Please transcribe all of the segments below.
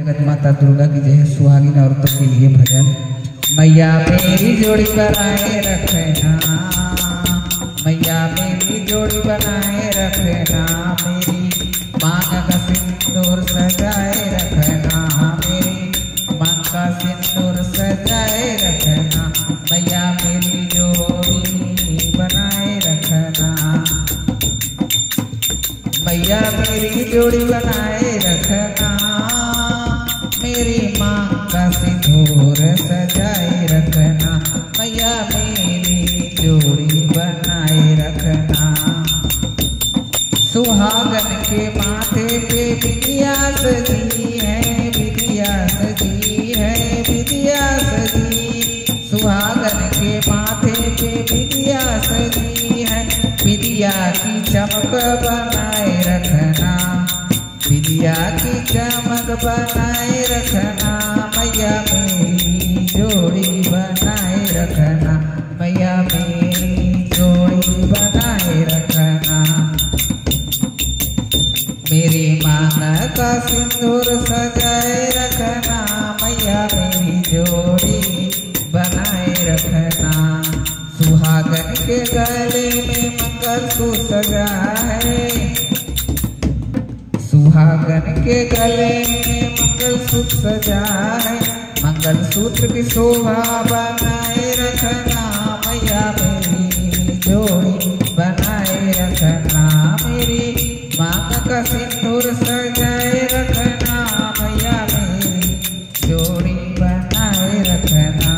जगत माता दुर्गा की जय। सुहागिन औरतों के लिए भजन। मैया मेरी जोड़ी बनाए रखना, मैया मेरी जोड़ी बनाए रखना, मेरी मांग का सिंदूर सजाए रखना, मेरी मांग का सिंदूर सजाए रखना, मैया मेरी जोड़ी बनाए रखना, मैया मेरी जोड़ी बनाए रखना, मेरी माँ का सिंदूर सजाए रखना, मैया मेरी जोड़ी बनाए रखना। सुहागन के माथे पे बिटिया सजी है, बिटिया सजी है, बिटिया सजी, सुहागन के माथे पे बिटिया सजी है, बिटिया की चमक बनाए रखना, बिटिया की चमक बनाए रखना, मैया मेरी जोड़ी बनाए रखना, मैया मेरी जोड़ी बनाए रखना, मेरी मांग का सिंदूर सजाए रखना, मैया मेरी जोड़ी बनाए रखना। सुहागन के गले में मंगलसूत्र सजा है, सुहागन के गले में मंगलसूत्र सजा है, मंगलसूत्र की शोभा बनाए रखना, मैया मेरी जोड़ी बनाए रखना, मेरी मांग का सिंदूर सजाए रखना, मैया मेरी जोड़ी बनाए रखना।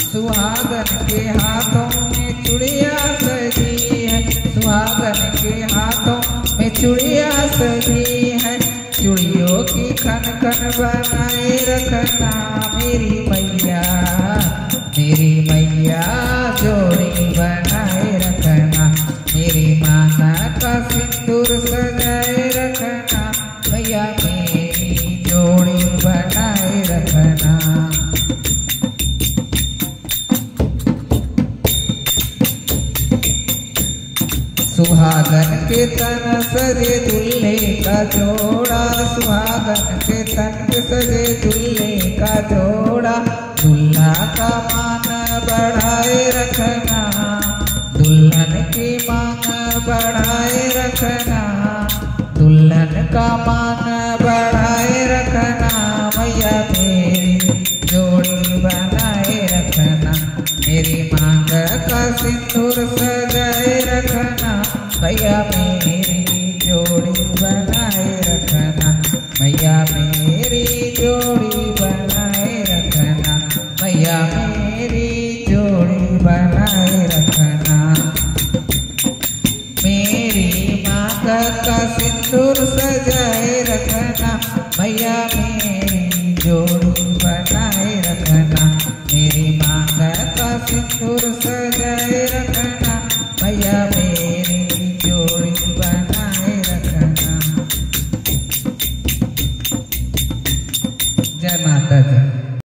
सुहागन के हाथों में चूड़िया सजी है, सुहागन के हाथों में चूड़िया सजी है, चूड़ियों की खन खन बनाए रखना, मेरी मैया जोड़ी बनाए रखना, मेरी माता का सिंदूर सजाए रखना, मैया मेरी जोड़ी बनाए रखना। सुहागन के तन सजे दूल्हे का जोड़ा, सुहागन के तन सजे दूल्हे का जोड़ा, दूल्हा का मान बढ़ाए रखना, दुल्हन की मांग बढ़ाए रखना, दुल्हन का मान बढ़ाए रखना, मैया मेरी जोड़ी बनाए रखना, मेरी मांग का सिंदूर सजाए रखना, मैया मेरी जोड़ी बनाए रखना, मैया मेरी जोड़ी बनाए रखना, मैया मेरी जोड़ी बनाए रखना, मेरी मांग का सिंदूर सजाए रखना, मैया मेरी जोड़ी बनाए रखना, मेरी मांग का सिंदूर सजाए रखना, मैया